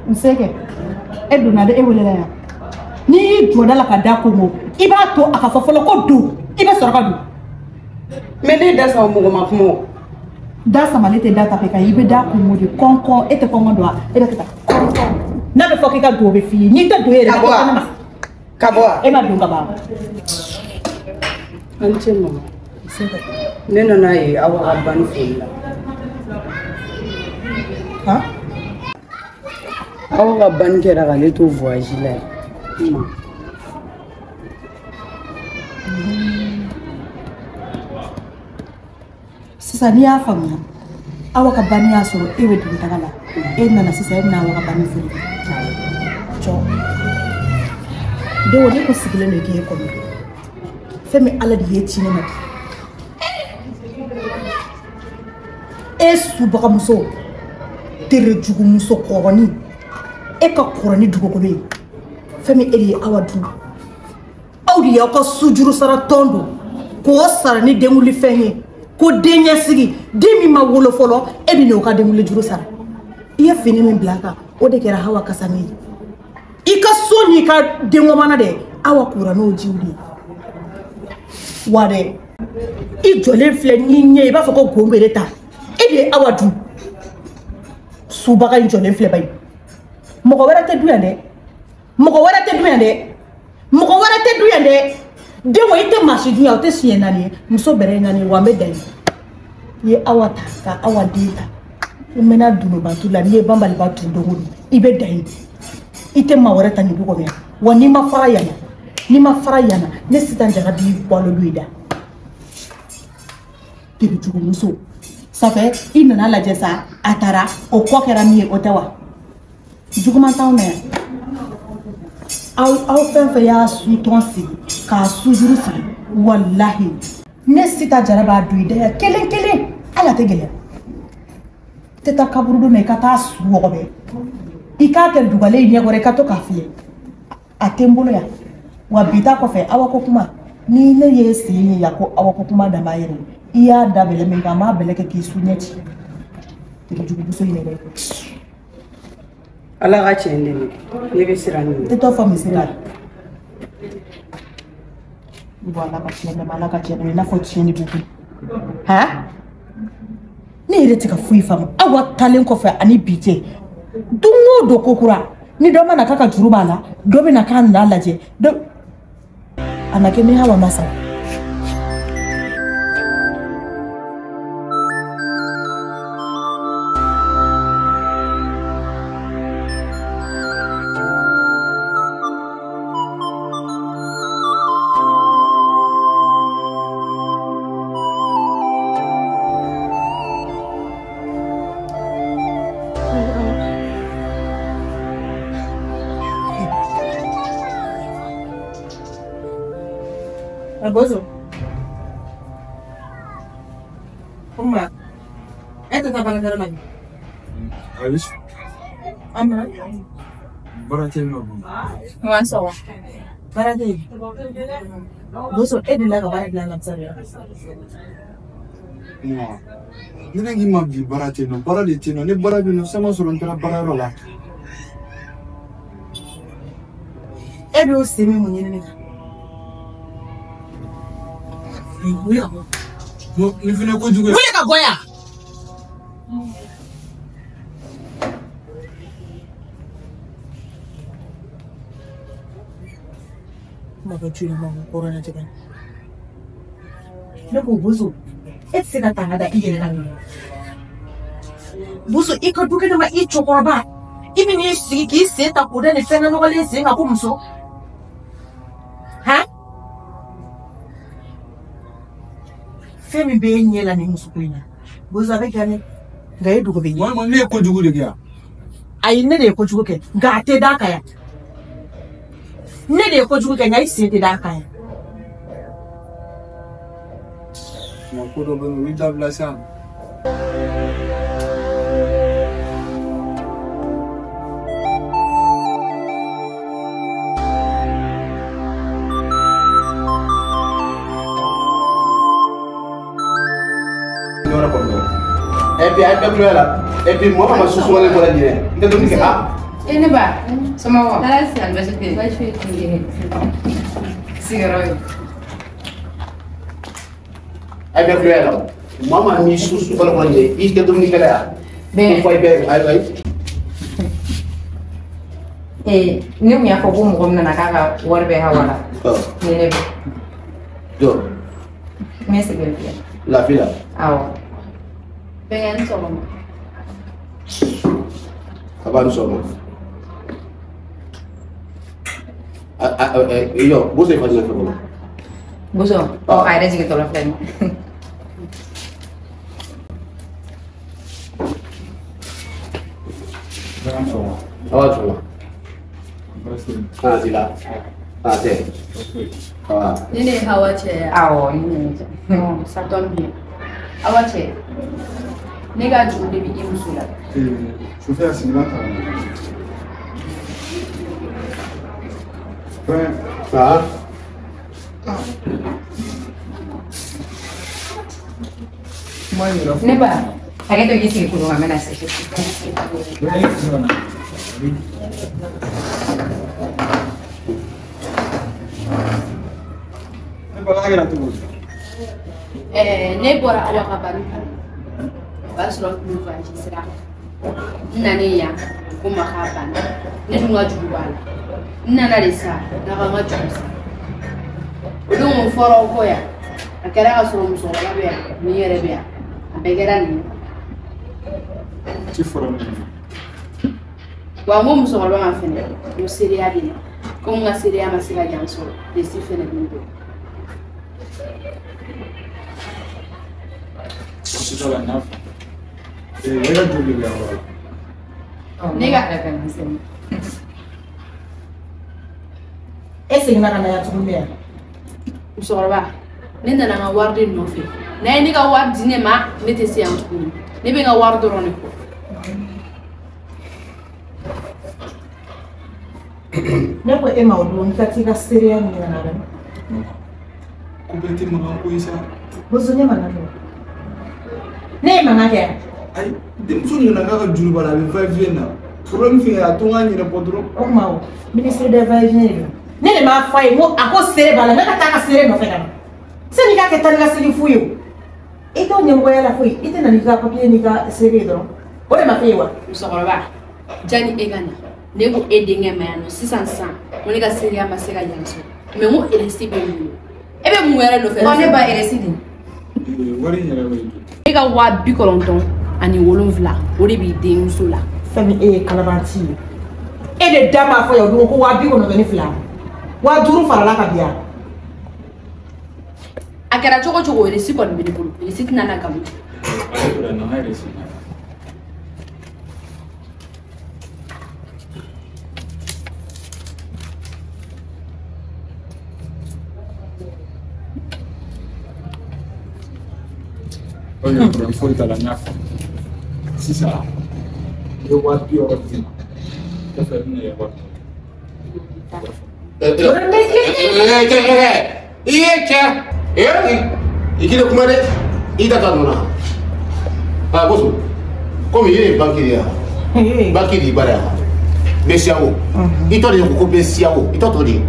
Nseke e donna de e welela ya ni joda la ka da ko mo I ba to aka fa folo ko do I be soro ka do mais ne da sa mo ma mo da sa malete da ta pe ka I be da ko mo de konkon e te kongo do e be ta na be foki ka do be fi ni ta do e ka bo e ma do ka ba anche mama ne na e awa ban fi ha awa ban ke ra le to voyage là sisa ni ya famu awa ka bani ya so e we dun tagala e na sisa e na awa ka bani fu jo de woni ko sigile ne ke ko femi ala di yeti ne ma e su baka muso tere jugu muso koroni e ka koroni dugo ko be femi eri awa du awdi ya ko sujuru sara tondo ko sara ni demuli fenye ko denya sigi demi ma wolo folo e bi no ka demuli juru sara iya fini min blaka o de kera hawa kasani ika soni ka dengo mana de awa kura no jiwdi wade I jole fle ni nye ba foko gombe leta e de awa du subaka jole fle bay moko wara te du yande moko wara te du yande moko wara te du yande de wo ite mashi du ya o te siena ni muso bere ngani wa me dai ye awa ta ka awa dita umena dunu batula ni bamba li batu ndongo ibe dai ite ma wara ta ni dugo me wani ma fara yana ni ma fara yana ne sitan jara bi bolo luida tibi jugu muso ça fait il nana la jessa atara o ko kera mi o tawa jugu man taw me au fen fe ya su tonsi ka sujuru si wallahi ne sita jara ba duida ya kelen ala te gele teta kaburu me kata su wobe ikate dugale ni gore kato kafie atembolo ya wabita ko fe awako kuma ni ne yesi ya ko awako kuma da bayere iya da bele men kama bele ke kisu nyeti te jugu buso ine be ala ga chende ni be sirani te to fami sira wala ka chende mala ka chende na fo chende buku ha ni ire tika fui fam awa talen ko fe ani bije dungo do kokura ni do mana kaka juruba la do be na kan na laje do anake me hawa masa Bozo. Uma. Esta tá para cara mãe. Alice. Ama. Baratino. Não só. Baratino. Bozo, é de lá que vai lá na tsari. Não. Ninguém me viu baratino. Baratino, nem baratino, sama suruntara bararola. É do semi munini. Ni fina ko jugu. Wule ka goya. Maka curi mama corona juga. Nak buzu. Etse na tanga da igere na. Buzu iko duke na ma icho korba. Imi ni siki seta kuda ne fena no kale singa kumso. Ha? Femi be nyela ni musukuina. Boza be gane. Ga yedu ko be. Wa ma ne ko jugu de ya. Ai ne de ko jugu ke. Ga te da kaya. Ne de ko jugu ke nyai se te da kaya. Ma ko do be mi da blasa. puis elle peut plus là. Et puis moi, ma sous souvent les voilà dire. Tu te dis que ah. Et ne pas. Sama wa. Là c'est un bâche de. Bâche de. Cigarette. Elle peut plus là. Moi, ma mis sous souvent voilà dire. Il te donne que là. Ben. Faut bien, allez. Eh, ni mi afọ bom gom na kaka warbe hawala. Ni ne. Do. Merci bien. La fille là. Awo. Ben solo. Avant solo. Yo, vous avez fait ça comment? Buso. Oh, ada juga tolak dan. Avant solo. Ah, c'est là. Ah, c'est. Ah. Nene hawa che. Awo, ni ne. Oh, ça tombe bien. Hawa che. Nega ju de bi imusula. Chauffeur Sylvain. Ouais. Ah. Moi, il a fait. Ne ba. Agak tu kisi kudu ngamena sih. Ne bora awa ka bari. Basro ku fa sira. Nane ya ko ma ka ban. Ne dunga jugu bala. Nana lesa na ka ma jugu. Dungu foro ko ya. Akara ka so muso la be ni yere be. Abegera ni. Tu feras mieux. Wa mo muso ba ma fene. Mo seria bi. Ko nga seria ma sira janso. De si fene bi. C'est dans la naf. Et regarde le gars. Nega ada kan sini. Ese ngana kana ya tumbea. Musokɔrɔba ne nana n ka wari de nɔfɛ n'a ye ne ka wari di ne ma ne tɛ se yan tuguni ne bɛ n ka wari dɔrɔn de kɔ. Ne ko e ma o don ka ti ka sereya ni ngana na. Complètement en ça. Bozo ne mana no. Ne mana ke. Ay, demso ni na ka juru bala be va viena. Problème fi ya to ngani na podro. O ma o. Ministre de Vagine. Ne le ma fa e mo ako sere bala na ka ta ka sere no fe kana. Se ni ka ke tan ga siri fuyo. E to nyamgo ya la fuyi. Ite na ni ka papier ni ka sere do. O le ma fe wa. Musokɔrɔba jani e ka na ne ko e denkɛ ma yan nɔ sisan ko ne ka seereya ma se ka yan so mais n ko eresi bɛ n bolo e bɛ mun wɛrɛ nɔfɛ. Oh, ne ba eresi di. Wari ni yɛrɛ bɛ. ne ka 97,000 o de b'i denmuso la. Fami e kalabanti. E de da ma fa yo do ko wa bi ko no ni fila. Wa duru fara la ka biya. A kɛra cogo cogo eresi kɔni bɛ ne bolo eresi tɛna na gamu. Ay, na hayır esin. Oye, pero fue de la ñafa. Sí, ça. Yo voy a ir a ver. ¿Qué hacer en ella? Ikile kuma de ita ta nuna. Ah, bosu. Comme il est banquier. Banquier di bara. Besiawo. Ito de ko besiawo. Ito to di.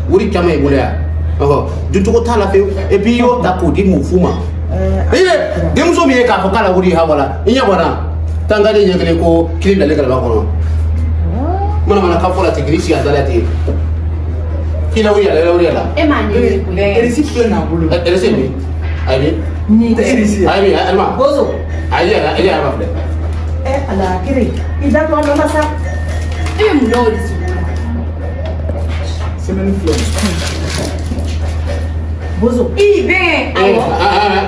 Wuri kama e bola. Oh, du to ta la fe e bi yo ta ko di mu fuma. Demso mi e ka ko kala wuri ha wala. Inya bona. Tanga de nyegele ko kilib la le kala ba kono. Mana ka fola te grisi azalati. Kila wuri la wuri la. E ma ni Erisi pe na bolo. Erisi mi. Ayi. Ni Erisi. Ayi, alma. Bozo. Ayi, ayi ba fle. Ala kiri. Ida to no masa. e bɛ mun dɔn eresi bolo. Semaine fleur. Bozo. Ibe.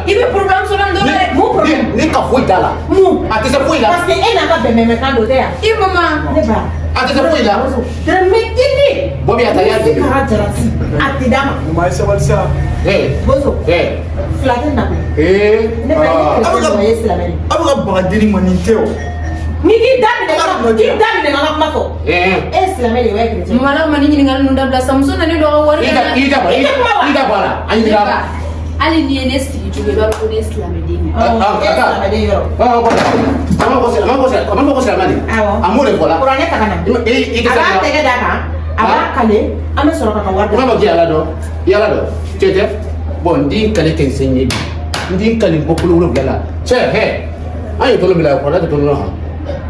Ibe problem so nan do le. Mo problem. Ni ka foi dala. Mo. A te se foi la. Parce que e na ka be me kan do te ya. I mama. Ne ba. A te se foi la. Bozo. Dere me tini. Bobi ataya de. Ka jarati. Atidama. Mas essa vai ser. Bozo. Flatin na ko. Ne ba ni ko no yes la meri. Abu ka bagadiri maninteo. Ni ki dami de na ma ko. Es la meri wa kire. Mama la mani ɲininkali ninnu dabila Samuso nani dɔgɔ wari Ida bara. Ani dira. ali ni ne sigi joge ba ko ne islamedin Amako silamani. Amore vola. Kurane takana. Ala tege daka. Aba kale, ame soro ka warda. Mama ki ala do. Yala do. Tete. Bon, din kale ken senye. Din kale bokulu lo gala. Che he. Ayi tolo bila ko na to no ha.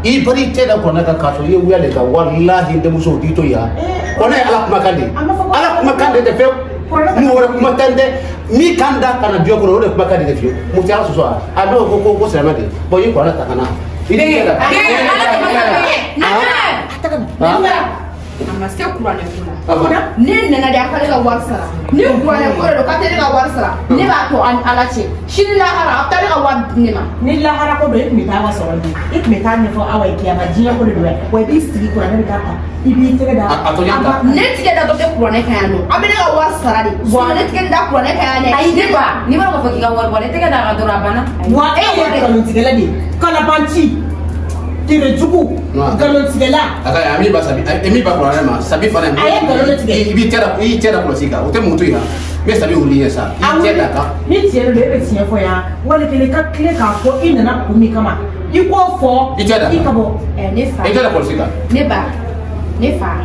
I bari teda ko na ka kaso ye wiya le ka wallahi de muso dito ya. Ko na ala kuma kande. Ala kuma kande de fe. Mu wora kuma kande. Mi kanda kana bio ko wora kuma kande de fe. Mu ta so so. Ado ko silamani. Bo yi ko na takana. Ini ada. Amma sai kurane kula. Ne nana da kale ga warsara. Ne kurane kula do ka tele ga warsara. Ne ba to an alace. Shin la hara ta ga wad ne ma. Ni la hara ko do mi ta wasoro ni. Ik me ta ne fo awai kiyama jiya ko do we bi siri kurane ka ta. Ibi tege da. Ne tege da do te kurane ka no. Abele ga warsara di. Wa ne tege da kurane ka ne. Ai ne ba, ni ba ko faki ga war wala tege da ga do rabana. Wa e ko no tege la di. Kala banchi. Tire jugu. Galon tege la. Aka ami ba sabi. Emi ba kurane ma. Sabi fana. Aye galon tege. Ibi tera ko sika. O te mutu ya. Me sabi uli esa. Tera ka. Ni tiere be tiye fo ya. Wale kele ka kle ka fo ina na kumi kama. Iko fo. Ikabo. Ne fa. Tera ko sika. Ne ba. Ne fa.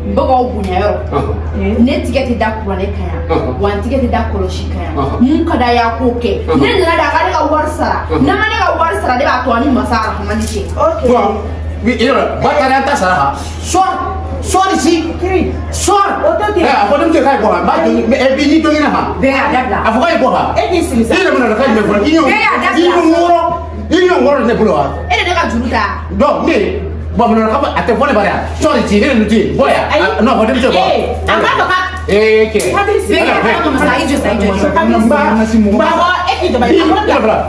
Mbogo bunya yoro. Ne tigeti da kurane kaya. Wan tigeti da koloshi kaya. Mun kada ya koke. Ne nana da kale ga warsara. Na mane ga warsara de ba to ani masara mani ce. Okay. Bon. Oui, ira batara ta sara. Soir ici. Soir. Otote. Ako dem te kai ko ha. Ba e bi ni to ina ha. Be ya dabla. Afu kai ko ha. E di sili sa. Ina mona kai me fo. Inyo ngoro ne bulo ha. Ene de ka juruta. Do me. Ba mona ka ate fone bare. Soir ici ne nuti. Boya. No, ho dem te ko. Amba to ka. Ke. Be ya da ko sa ijo. Ba ho e ki to ba.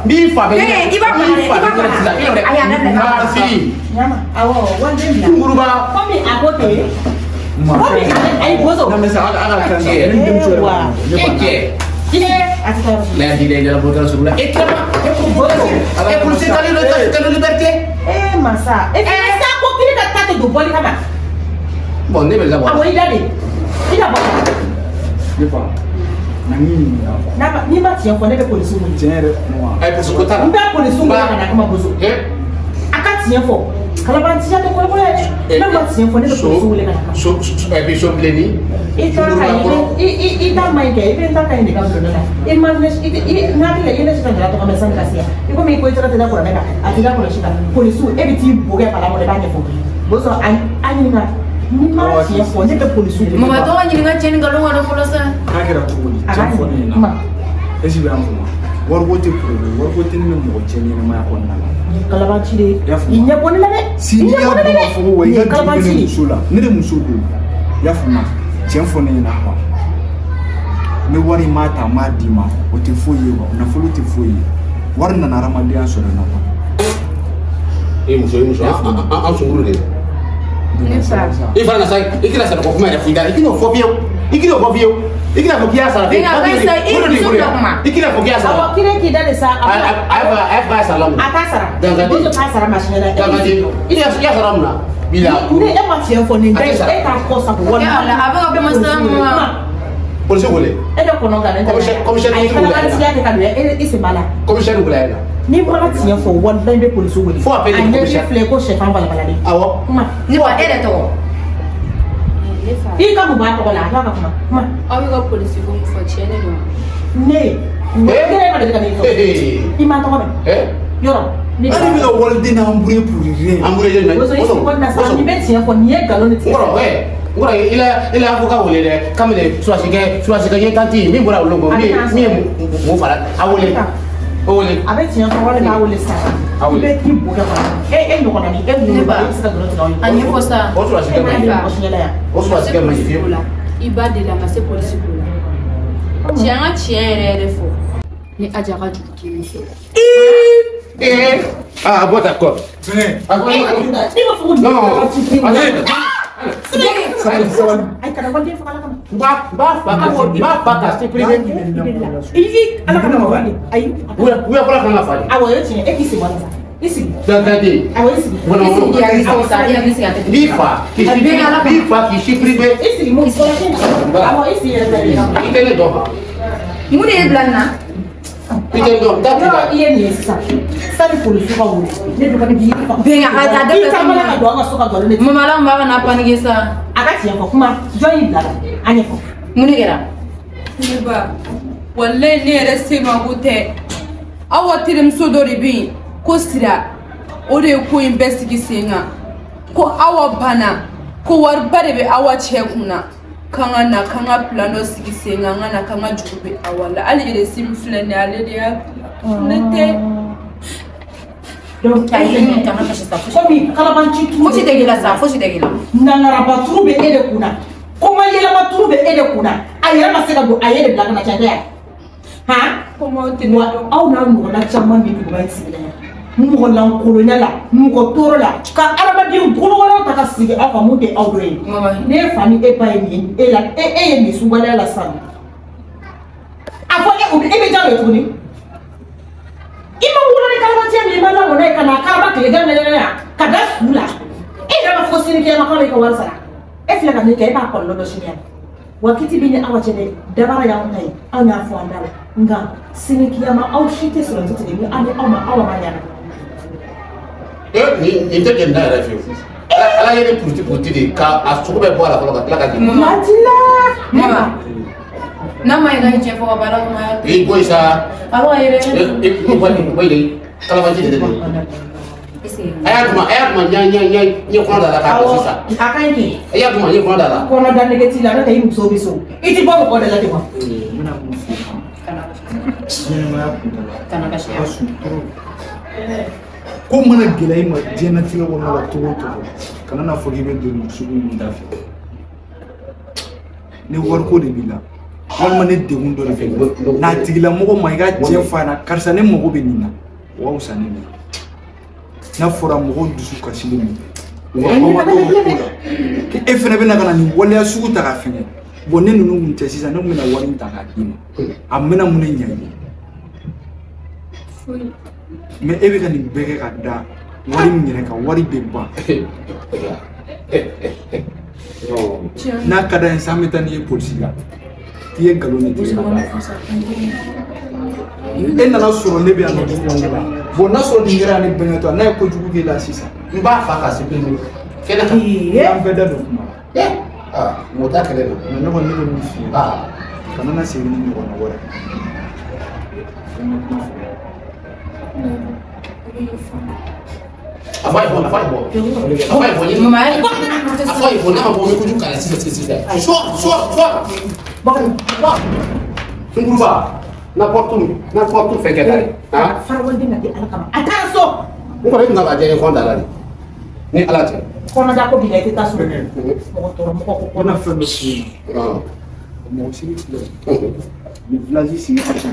Bi fa be. Iba aya dabla. Si. Nyama. Awo, wande mla. Nguruba. Komi akote. Komi ai bozo. Na mesa ala kan ya. Ni dem so. Eke. Kine atata. La di dalam botol sebelah. Kenapa? Bozo. Polisi kali liberté. Masa. Sa ko kini ka tate do boli kama. Bon, ne bela Awo idade. Ida bo. Ni fa. Na ni Ni ma tiye ko ne be polisi mo. Tiere no. Ai pour sukota. Mbe polisi mo kana kama bozo. Aka tiye fo. Kala ban tiye to ko ya. Na ma tiye fo ne be polisi mo le kana. Et puis so bleni. Ita mai ke ibe ta kai ne ka do na. Man ne na le yene sita da to kama san kasia. Iko mi ko ita ta ko na ka. Atida ko shika. Polisi e bi ti boga pala mo le ba ne fo. Bozo ani na ni ma tiye fo ne be polisi mo. Mama to anyi nga cheni ga longa do folosa. Ka kira to ni. Telefone ni na. Esi be amu. War wote pro, war wote ni mo cheni na ma ko na. Kalabanci de inya boni la de si ni ya do fo wo ya di ni musula ni de musudu ya fuma tienfone na kwa me wari mata ma di ma o te foye wa na folo te foye war na na ramadan so na kwa muso an sunguru de Ne fa. e fara na sai ikira sa ko kuma ya fuida ikino fobio ikira ko kiya sa de ikira ko kiya sa awa kire ki dale sa ba salamu ata sara Gangadi. bozo ta sara machine la Gangadi. Ya salamu na bila ne e ma tienfone ndai e ka ko sa ko wona Ya Allah, abaga be masama. polisi wole e do ko no ga nda Commissaire ai kala ban tiya ka ne e se bala commissaire bula yana ni ma tienfo won dan be police wole Faut appeler le commissaire. fle ko chef en bala bala de awo ma Ni ba ere to. Ne fa. i ka mu ba to la ha ka ma Awi ga polisi ko mu fa chene do. ne kire ma de ka ni to i ma to ba yoro ni ani mi o wol dina ambure pour rien ambure je bozo i ko na sa ni be tienfo ni e galon ti ngora ila afuka wole de kamele suasike ye kanti mi bora ulongo mi mo fara awole awole abe tienfo wala na wole sa Awole. be ki bo ga e no ko na ni e mu ba i sa galon ti na Anyi fosa. o suasike ma o suasike ma fi Iba de la masse polisi ko la. Tianga tiere re fo. Ni aja ga juki ni so. ah bon d'accord tiens ni ma fu non ai kana wonde fa kala kama ba ka c'est privé i ala kana ma wali ai uya kula kana fali awo yo tiene e ki se wala sa isi dadi awo isi Bueno, Ya responsa, ya misi ate. bifa qui chiffre isi mo so awo isi ya da itene doha mun de ye bila nin na I tɛ dɔn da tɛ I ye nin ye sisan sani polisi ka wuli ne dɔgɔnin b'i faga bɛn a ka i taamana ka don an ka so ka galo ne mama la b'a kana panike sa a ka tiɲɛ fɔ kuma jɔn y'i bila an ɲɛfɔ mun de kɛra ne ba wallahi ne yɛrɛ se mako tɛ aw terimuso dɔ de bɛ yen ko sira o de ye ko in bɛɛ sigi sen kan ko aw banna ko wariba de bɛ aw cɛ kunna k'an ka na k'an ka plan dɔ sigi sen kan an ka na k'an ka juru bɛ aw la hali yɛrɛ min filɛ nin ye ale de y'a bila ne tɛ. donc komi kalabanci turu fosi tɛ k'i la sa fosi tɛ k'i la nangaraba turu bɛ e de kunna koma yɛlɛma turu bɛ e de kunna a yɛrɛ ma se ka don a ye de bila ka na cɛ tɛ yan han wa aw n'a ɲɔgɔnna caman bɛ duguba in sigilen yan mɔgɔ lankolonya la mɔgɔ tɔɔrɔ la ka adamaden bolokɔrɔ ta ka sigi aw kan mun tɛ aw dɔ ye ne ye fa ni e ba ye nin ye e la e ye nin subaliya la sisan a fɔ e bɛ diya o tuguni i ma wolo ni kalabanciya min i ma lamɔ n'a ye ka na kalaba tilegan ŋɛɲɛŋɛ yan ka da su la e yɛrɛ b'a fɔ sini kɛnɛma k'ale ka wari sara e filɛ ka min kɛ e b'a kɔlɔlɔ dɔ sini yan wa kiti bɛ ni aw cɛ dɛ dabara y'anw ta ye anw y'a fɔ an da la nka sini kiyama aw si tɛ sɔrɔ tigɛ ni an ni aw ma ɲana. nin tɛ jɛn da yɛrɛ fiyewu ala ye ne puruti de ka a sugu bɛɛ bɔ a la fɔlɔ ka tila ka jigin. mama n'a ma ye ka cɛ fɔ ka baara kuma ya. i bɔ yen sa. awɔ yɛrɛ. bɔ yen kalabanci de don. a y'a duma ɲɛ kɔnɔ da la k'a bɔ sisan. a ka ɲi ten. a y'a duma ɲɛ kɔnɔ da la. kɔnɔ da nege t'i la n'o tɛ i muso bɛ so i ti bɔ mɔgɔ de la ten wa. kana kasi ko mana gɛlɛya i ma diɲɛlatigɛ kɔnɔ la cogo o cogo kana n'a fɔ k'i bɛ don sugu min da fɛ ni wariko de b'i la walima ne degun dɔ de fɛ n'a tigilamɔgɔ ma i ka cɛ fa na karisa ne mago bɛ nin na o ka fisa ne ma n'a fɔra mɔgɔw dusu kasilen don wa kɔmatɔ bɛ ko la e fana bɛna ka na nin waleya sugu ta ka fɛngɛ bon ne ninnu kun tɛ sisan ne kun bɛna wari in ta k'a d'i ma a mɛna mun ne ɲɛ i ye mais e bɛ ka nin bɛɛ kɛ ka da wari min yɛrɛ kan wari bɛ ban n'a ka d'a ye sa an bɛ taa n'i ye polisi la k'i ye nkalon de tigɛ e nana sɔrɔ ne bɛ yan nɔ bon n'a sɔrɔ nin kɛra ne bɛnkɛtɔ n'a ye kojugu k'e la sisan n b'a fa ka supprimer kɛnɛ kan y'an bɛɛ da don kuma la mɔgɔ t'a kɛlɛ la mais ne kɔni ne bɛ min f'i ye kana na segin ni ɲɔgɔnna wɛrɛ a fɔ a ye bɔ a fɔ a ye bɔ a fɔ a ye bɔ mama a fɔ a ye bɔ n'a ma bɔ n bɛ kojugu k'a la sisan sunkuruba n'apporte fɛn kɛ ta ye farawaliden ka di ala kama a taara so. n kɔni e bɛna ka diya n ye kɔn da la de ni ala cɛ. kɔnɔda ko bi la i tɛ taa so mɔgɔ tɔɔrɔ mɔgɔ ko ko na fɛn dɔ f'i ye mɔgɔ sigi filɛ ni village sigi ka ca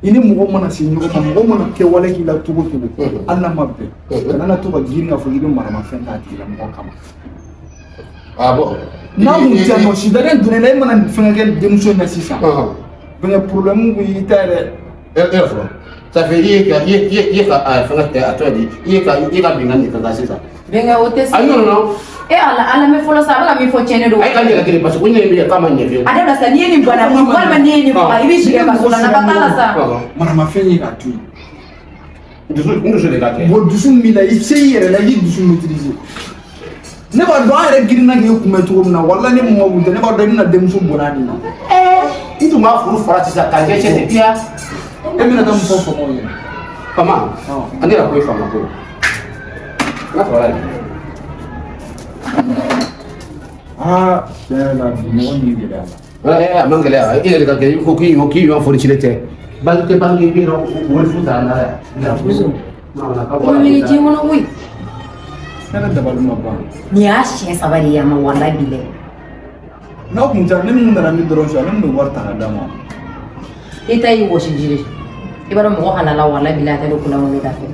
i ni mɔgɔ mana se ɲɔgɔn ma mɔgɔ mana kɛwale k'i la cogo o cogo hali n'a ma bɛn kana na to ka girin k'a fɔ k'i bɛ maramafɛn t'a tigi la mɔgɔ kama. n'a kun tɛ nɔ sudalen donnen na e mana fɛngɛ kɛ denmuso in na sisan fɛngɛ problème kun y'i ta yɛrɛ. e yɛrɛ fɔlɔ ça fait i ye ka fɛngɛ kɛ a tɔgɔ di i ye ka binkan de kɛ ka sisan. bɛnkɛ o tɛ se. ayi non non. e ala mɛ fɔlɔ sa a bɛ ka min fɔ tiɲɛ don. a ye ka yɛrɛ kelen parce que ko ɲɛ min k'a ma ɲɛ fiyewu. a dabila sa n'i ye nin bana walima n'i ye nin faga i bɛ si kɛ ka so la nafa t'a la sa. maramafɛn ye k'a to yen. dusu de ka kɛ. bon dusu min b'i la i se i yɛrɛ la i ye dusu maîtriser. ne b'a dɔn an yɛrɛ girinna k'e kunbɛn cogo min na wala ne mɔgɔ kun tɛ ne b'a dɔn i bɛna denmuso bɔnna nin na. n tun b'a furu fara sisan k'a kɛ cɛ de piya. e bɛna taa mun fɔ faamaw ye. faama an yɛrɛ ko ye faama ko ye. n ka sɔrɔ la de. tiɲɛ yɛrɛ la bi mɔgɔ min gɛlɛya la. a man gɛlɛya e yɛrɛ ka kɛ i ko k'i ɲɔgɔn fɔli ci de tɛ. banque tɛ banque i bɛ wari fu ta n'a ye. o ye diɲɛ kɔnɔ koyi. ne dabali ma ban. nin y'a siɲɛ saba de ye a ma wala bi dɛ. n'a kun tɛ ne min nana ne dɔrɔn sisan ne min bɛ wari ta ka d'a ma. i ta y'i wɔsi jiri i b'a dɔn mɔgɔ halala wala bi la a tɛ don kulonkɛ da fɛ.